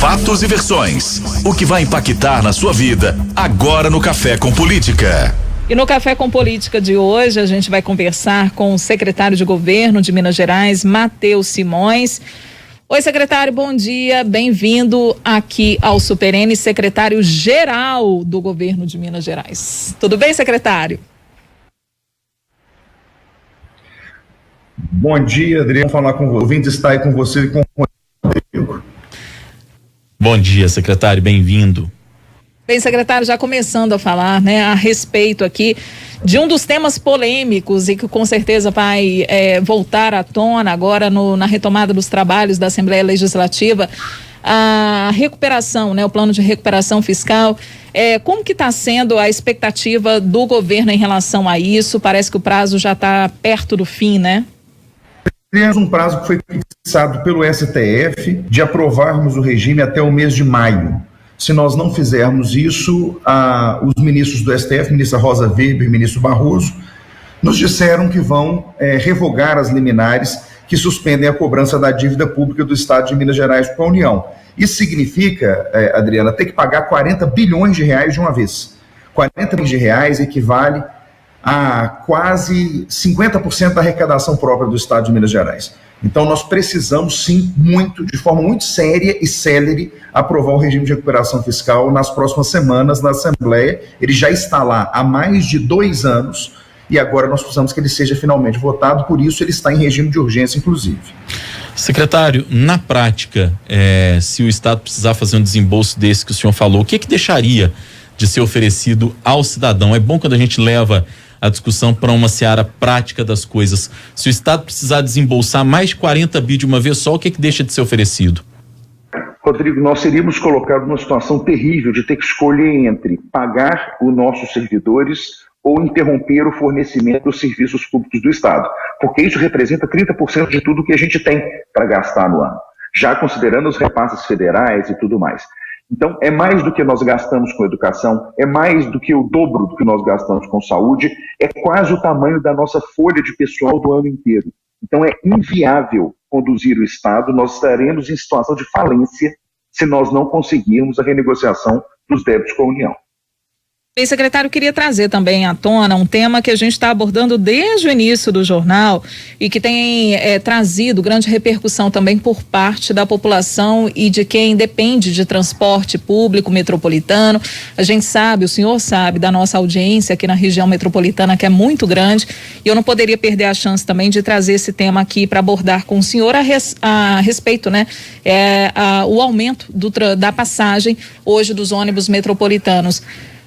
Fatos e versões. O que vai impactar na sua vida agora no Café com Política. E no Café com Política de hoje a gente vai conversar com o secretário de Governo de Minas Gerais, Matheus Simões. Oi, secretário, bom dia, bem-vindo aqui ao Super N, secretário-geral do Governo de Minas Gerais. Tudo bem, secretário? Bom dia, Adriano, falar com você. O ouvinte está aí com você e com o Rodrigo. Bom dia, secretário, bem-vindo. Bem, secretário, já começando a falar, a respeito aqui de um dos temas polêmicos e que com certeza vai voltar à tona agora na retomada dos trabalhos da Assembleia Legislativa, a recuperação, o plano de recuperação fiscal. Como que está sendo a expectativa do governo em relação a isso? Parece que o prazo já está perto do fim, né? Temos um prazo que foi fixado pelo STF de aprovarmos o regime até o mês de maio. Se nós não fizermos isso, os ministros do STF, ministra Rosa Weber e ministro Barroso, nos disseram que vão revogar as liminares que suspendem a cobrança da dívida pública do Estado de Minas Gerais com a União. Isso significa, Adriana, ter que pagar 40 bilhões de reais de uma vez. 40 bilhões de reais equivale a quase 50% da arrecadação própria do Estado de Minas Gerais. Então nós precisamos sim, de forma muito séria e célere, aprovar o regime de recuperação fiscal nas próximas semanas na Assembleia. Ele já está lá há mais de 2 anos e agora nós precisamos que ele seja finalmente votado, por isso ele está em regime de urgência, inclusive. Secretário, na prática, se o Estado precisar fazer um desembolso desse que o senhor falou, o que deixaria de ser oferecido ao cidadão? É bom quando a gente leva a discussão para uma seara prática das coisas. Se o Estado precisar desembolsar mais de 40 bi de uma vez só, o que deixa de ser oferecido? Rodrigo, nós seríamos colocados numa situação terrível de ter que escolher entre pagar os nossos servidores ou interromper o fornecimento dos serviços públicos do Estado, porque isso representa 30% de tudo que a gente tem para gastar no ano, já considerando os repasses federais e tudo mais. Então, é mais do que nós gastamos com educação, é mais do que o dobro do que nós gastamos com saúde, é quase o tamanho da nossa folha de pessoal do ano inteiro. Então, é inviável conduzir o Estado, nós estaremos em situação de falência se nós não conseguirmos a renegociação dos débitos com a União. Bem, secretário, queria trazer também à tona um tema que a gente está abordando desde o início do jornal e que tem trazido grande repercussão também por parte da população e de quem depende de transporte público metropolitano. A gente sabe, o senhor sabe da nossa audiência aqui na região metropolitana, que é muito grande, e eu não poderia perder a chance também de trazer esse tema aqui para abordar com o senhor a respeito, o aumento da passagem hoje dos ônibus metropolitanos.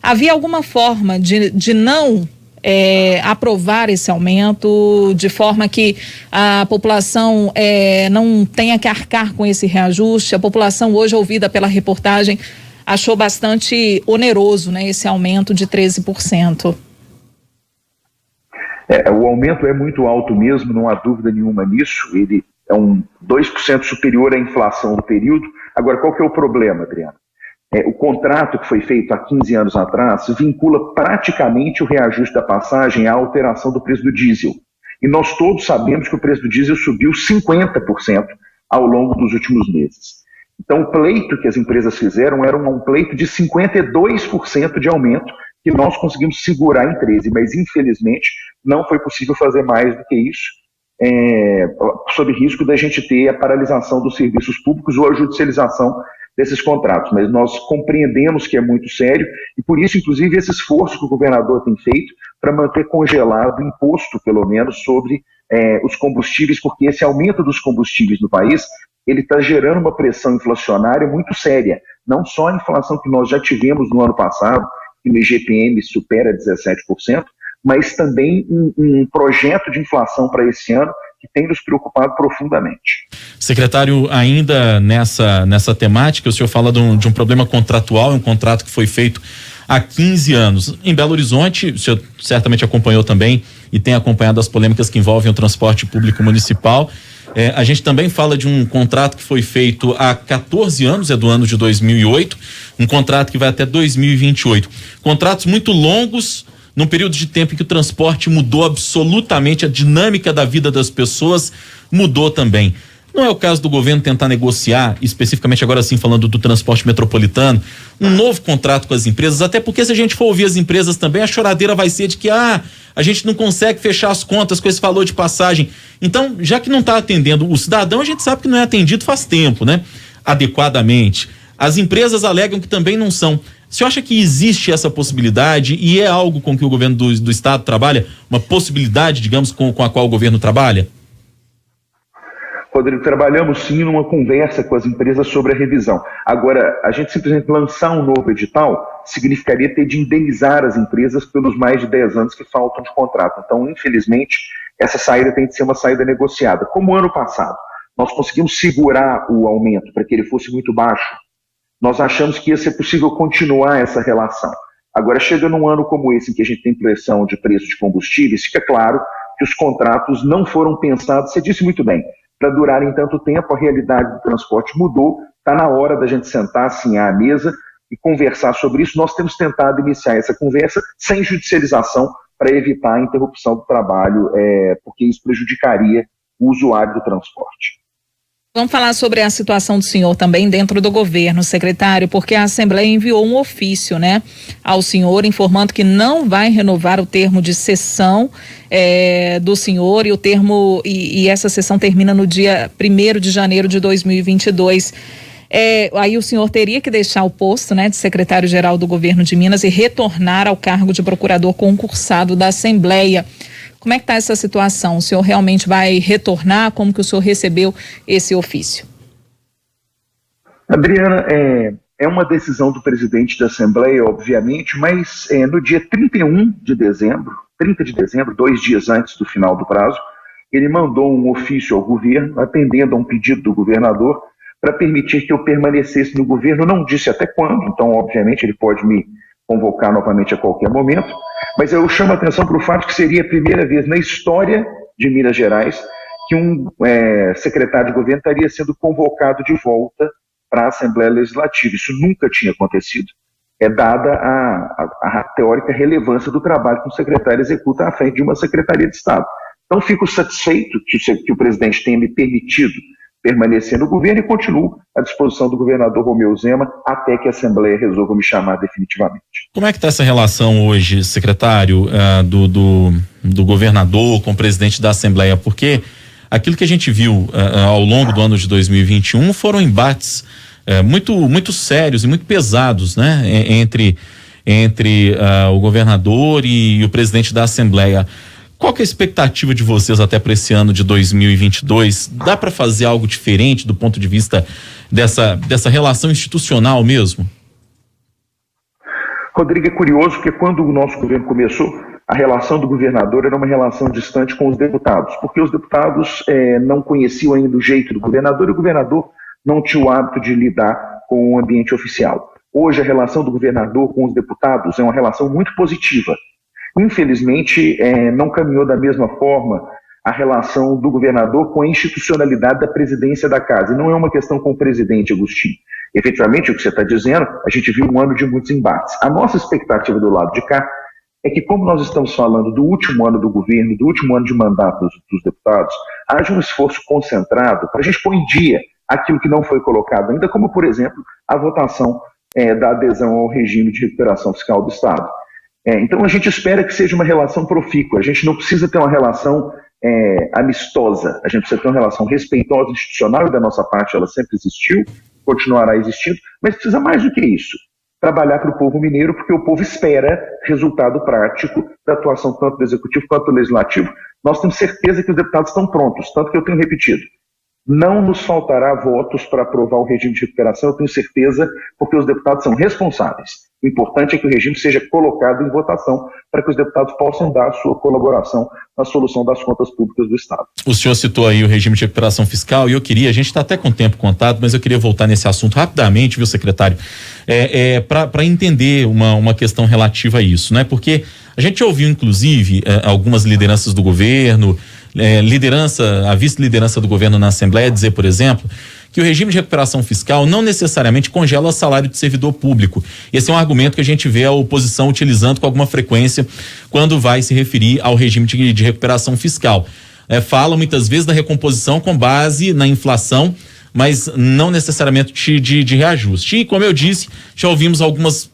Havia alguma forma de não aprovar esse aumento, de forma que a população não tenha que arcar com esse reajuste? A população hoje, ouvida pela reportagem, achou bastante oneroso, esse aumento de 13%. O aumento é muito alto mesmo, não há dúvida nenhuma nisso. Ele é 2% superior à inflação do período. Agora, qual que é o problema, Adriano? O contrato que foi feito há 15 anos atrás vincula praticamente o reajuste da passagem à alteração do preço do diesel. E nós todos sabemos que o preço do diesel subiu 50% ao longo dos últimos meses. Então, o pleito que as empresas fizeram era um pleito de 52% de aumento, que nós conseguimos segurar em 13%, mas infelizmente não foi possível fazer mais do que isso, sob risco da gente ter a paralisação dos serviços públicos ou a judicialização desses contratos, mas nós compreendemos que é muito sério e por isso, inclusive, esse esforço que o governador tem feito para manter congelado o imposto, pelo menos, sobre os combustíveis, porque esse aumento dos combustíveis no país, ele está gerando uma pressão inflacionária muito séria, não só a inflação que nós já tivemos no ano passado, que no IGPM supera 17%, mas também um projeto de inflação para esse ano que tem nos preocupado profundamente. Secretário, ainda nessa temática, o senhor fala de um problema contratual, um contrato que foi feito há 15 anos. Em Belo Horizonte, o senhor certamente acompanhou também e tem acompanhado as polêmicas que envolvem o transporte público municipal. A gente também fala de um contrato que foi feito há 14 anos, é do ano de 2008, um contrato que vai até 2028. Contratos muito longos, num período de tempo em que o transporte mudou absolutamente, a dinâmica da vida das pessoas mudou também. Não é o caso do governo tentar negociar, especificamente agora sim falando do transporte metropolitano, um novo contrato com as empresas, até porque se a gente for ouvir as empresas também, a choradeira vai ser de que a gente não consegue fechar as contas com esse valor de passagem. Então, já que não está atendendo o cidadão, a gente sabe que não é atendido faz tempo, né? Adequadamente. As empresas alegam que também não são. Você acha que existe essa possibilidade e é algo com que o governo do estado trabalha? Uma possibilidade, digamos, com a qual o governo trabalha? Rodrigo, trabalhamos sim numa conversa com as empresas sobre a revisão. Agora, a gente simplesmente lançar um novo edital significaria ter de indenizar as empresas pelos mais de 10 anos que faltam de contrato. Então, infelizmente, essa saída tem de ser uma saída negociada. Como ano passado, nós conseguimos segurar o aumento para que ele fosse muito baixo, nós achamos que ia ser possível continuar essa relação. Agora, chega num ano como esse, em que a gente tem pressão de preço de combustíveis, fica claro que os contratos não foram pensados, você disse muito bem, para durarem tanto tempo. A realidade do transporte mudou, está na hora da gente sentar assim à mesa e conversar sobre isso. Nós temos tentado iniciar essa conversa sem judicialização para evitar a interrupção do trabalho, porque isso prejudicaria o usuário do transporte. Vamos falar sobre a situação do senhor também dentro do governo, secretário, porque a Assembleia enviou um ofício, né, ao senhor informando que não vai renovar o termo de cessão do senhor e essa sessão termina no dia 1º de janeiro de 2022. Aí o senhor teria que deixar o posto, né, de secretário-geral do governo de Minas e retornar ao cargo de procurador concursado da Assembleia. Como é que está essa situação? O senhor realmente vai retornar? Como que o senhor recebeu esse ofício? Adriana, é uma decisão do presidente da Assembleia, obviamente, mas no dia 30 de dezembro, 2 dias antes do final do prazo, ele mandou um ofício ao governo, atendendo a um pedido do governador, para permitir que eu permanecesse no governo. Não disse até quando, então, obviamente, ele pode me convocar novamente a qualquer momento, mas eu chamo a atenção para o fato que seria a primeira vez na história de Minas Gerais que um secretário de governo estaria sendo convocado de volta para a Assembleia Legislativa. Isso nunca tinha acontecido. Dada a teórica relevância do trabalho que um secretário executa à frente de uma Secretaria de Estado. Então, fico satisfeito que o presidente tenha me permitido permanecer no governo e continuo à disposição do governador Romeu Zema até que a Assembleia resolva me chamar definitivamente. Como é que está essa relação hoje, secretário, do governador com o presidente da Assembleia? Porque aquilo que a gente viu ao longo do ano de 2021 foram embates muito sérios e muito pesados, né, entre o governador e o presidente da Assembleia. Qual que é a expectativa de vocês até para esse ano de 2022? Dá para fazer algo diferente do ponto de vista dessa relação institucional mesmo? Rodrigo, é curioso porque quando o nosso governo começou, a relação do governador era uma relação distante com os deputados, porque os deputados não conheciam ainda o jeito do governador e o governador não tinha o hábito de lidar com o ambiente oficial. Hoje a relação do governador com os deputados é uma relação muito positiva. Infelizmente, não caminhou da mesma forma a relação do governador com a institucionalidade da presidência da casa. E não é uma questão com o presidente, Agostinho. Efetivamente, o que você está dizendo, a gente viu um ano de muitos embates. A nossa expectativa do lado de cá é que, como nós estamos falando do último ano do governo, do último ano de mandato dos deputados, haja um esforço concentrado para a gente pôr em dia aquilo que não foi colocado ainda, como, por exemplo, a votação da adesão ao regime de recuperação fiscal do Estado. Então a gente espera que seja uma relação profícua. A gente não precisa ter uma relação amistosa, a gente precisa ter uma relação respeitosa, institucional, e da nossa parte ela sempre existiu, continuará existindo, mas precisa mais do que isso. Trabalhar para o povo mineiro, porque o povo espera resultado prático da atuação tanto do Executivo quanto do Legislativo. Nós temos certeza que os deputados estão prontos, tanto que eu tenho repetido. Não nos faltará votos para aprovar o regime de recuperação, eu tenho certeza, porque os deputados são responsáveis. O importante é que o regime seja colocado em votação para que os deputados possam dar a sua colaboração na solução das contas públicas do Estado. O senhor citou aí o regime de recuperação fiscal e a gente está até com o tempo contado, mas eu queria voltar nesse assunto rapidamente, viu, secretário? Para entender uma questão relativa a isso, né? Porque a gente ouviu, inclusive, algumas lideranças do governo, a vice-liderança do governo na Assembleia dizer, por exemplo, que o regime de recuperação fiscal não necessariamente congela o salário de servidor público. Esse é um argumento que a gente vê a oposição utilizando com alguma frequência quando vai se referir ao regime de recuperação fiscal. fala muitas vezes da recomposição com base na inflação, mas não necessariamente de reajuste. E como eu disse, já ouvimos algumas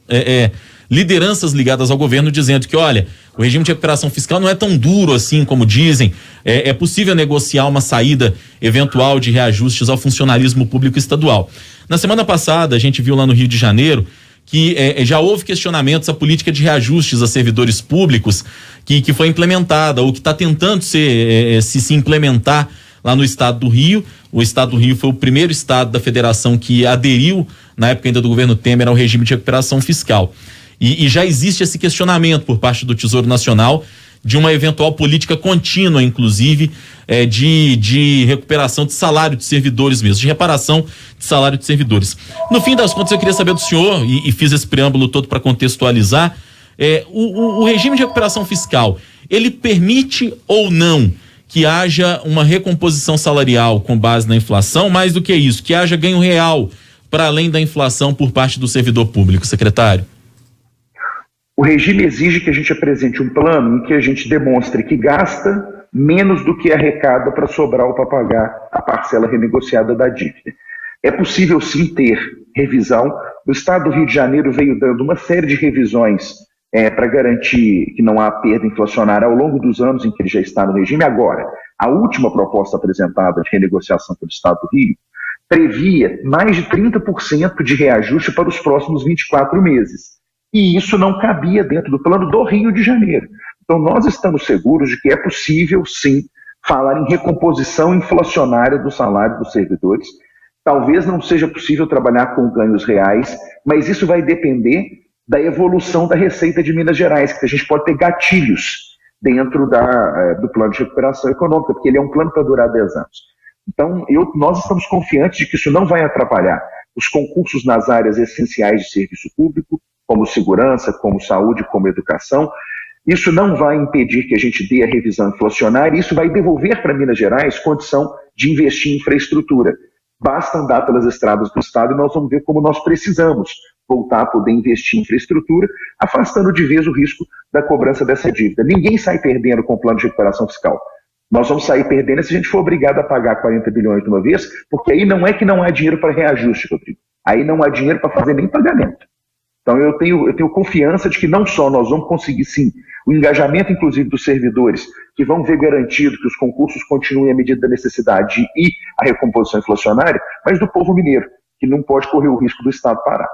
lideranças ligadas ao governo dizendo que, olha, o regime de recuperação fiscal não é tão duro assim como dizem, é possível negociar uma saída eventual de reajustes ao funcionalismo público estadual. Na semana passada, a gente viu lá no Rio de Janeiro que já houve questionamentos à política de reajustes a servidores públicos que foi implementada ou que está tentando se implementar lá no estado do Rio. O estado do Rio foi o primeiro estado da federação que aderiu, na época ainda do governo Temer, ao regime de recuperação fiscal. E já existe esse questionamento por parte do Tesouro Nacional de uma eventual política contínua, inclusive, de recuperação de salário de servidores mesmo, de reparação de salário de servidores. No fim das contas, eu queria saber do senhor, e fiz esse preâmbulo todo para contextualizar, o regime de recuperação fiscal, ele permite ou não que haja uma recomposição salarial com base na inflação, mais do que isso, que haja ganho real para além da inflação por parte do servidor público, secretário? O regime exige que a gente apresente um plano em que a gente demonstre que gasta menos do que arrecada para sobrar ou para pagar a parcela renegociada da dívida. É possível sim ter revisão. O Estado do Rio de Janeiro veio dando uma série de revisões para garantir que não há perda inflacionária ao longo dos anos em que ele já está no regime. Agora, a última proposta apresentada de renegociação pelo Estado do Rio previa mais de 30% de reajuste para os próximos 24 meses. E isso não cabia dentro do plano do Rio de Janeiro. Então nós estamos seguros de que é possível, sim, falar em recomposição inflacionária do salário dos servidores. Talvez não seja possível trabalhar com ganhos reais, mas isso vai depender da evolução da receita de Minas Gerais, que a gente pode ter gatilhos dentro do plano de recuperação econômica, porque ele é um plano para durar 10 anos. Então, nós estamos confiantes de que isso não vai atrapalhar os concursos nas áreas essenciais de serviço público, como segurança, como saúde, como educação. Isso não vai impedir que a gente dê a revisão inflacionária, isso vai devolver para Minas Gerais condição de investir em infraestrutura. Basta andar pelas estradas do Estado e nós vamos ver como nós precisamos voltar a poder investir em infraestrutura, afastando de vez o risco da cobrança dessa dívida. Ninguém sai perdendo com o plano de recuperação fiscal. Nós vamos sair perdendo se a gente for obrigado a pagar 40 bilhões de uma vez, porque aí não é que não há dinheiro para reajuste, Rodrigo. Aí não há dinheiro para fazer nem pagamento. Então eu tenho confiança de que não só nós vamos conseguir sim o engajamento inclusive dos servidores, que vão ver garantido que os concursos continuem à medida da necessidade e a recomposição inflacionária, mas do povo mineiro, que não pode correr o risco do Estado parar.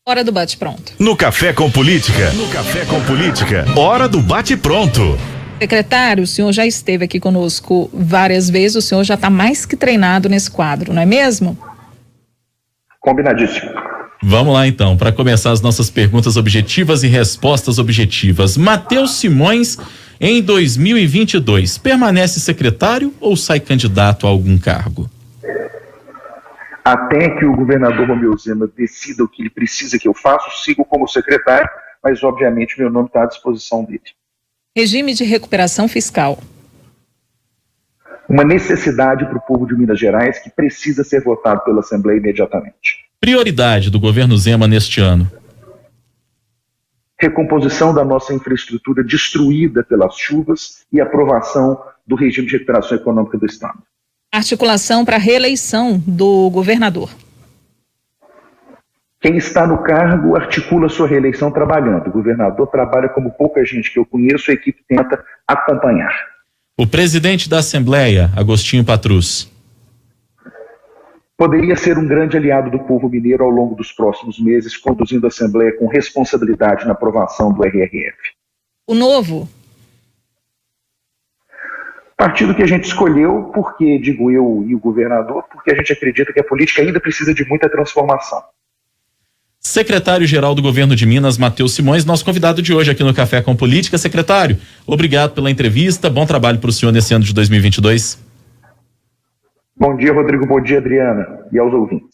Hora do bate-pronto. No Café com Política, hora do bate-pronto. Secretário, o senhor já esteve aqui conosco várias vezes, o senhor já está mais que treinado nesse quadro, não é mesmo? Combinadíssimo. Vamos lá então, para começar as nossas perguntas objetivas e respostas objetivas. Matheus Simões, em 2022, permanece secretário ou sai candidato a algum cargo? Até que o governador Romeu Zema decida o que ele precisa que eu faça, sigo como secretário, mas obviamente meu nome está à disposição dele. Regime de recuperação fiscal. Uma necessidade para o povo de Minas Gerais que precisa ser votado pela Assembleia imediatamente. Prioridade do governo Zema neste ano? Recomposição da nossa infraestrutura destruída pelas chuvas e aprovação do regime de recuperação econômica do Estado. Articulação para a reeleição do governador. Quem está no cargo articula sua reeleição trabalhando. O governador trabalha como pouca gente que eu conheço, a equipe tenta acompanhar. O presidente da Assembleia, Agostinho Patrus. Poderia ser um grande aliado do povo mineiro ao longo dos próximos meses, conduzindo a Assembleia com responsabilidade na aprovação do RRF. O Novo. Partido que a gente escolheu, porque, digo eu e o governador, porque a gente acredita que a política ainda precisa de muita transformação. Secretário-Geral do Governo de Minas, Matheus Simões, nosso convidado de hoje aqui no Café com Política. Secretário, obrigado pela entrevista, bom trabalho para o senhor nesse ano de 2022. Bom dia, Rodrigo, bom dia, Adriana, e aos ouvintes.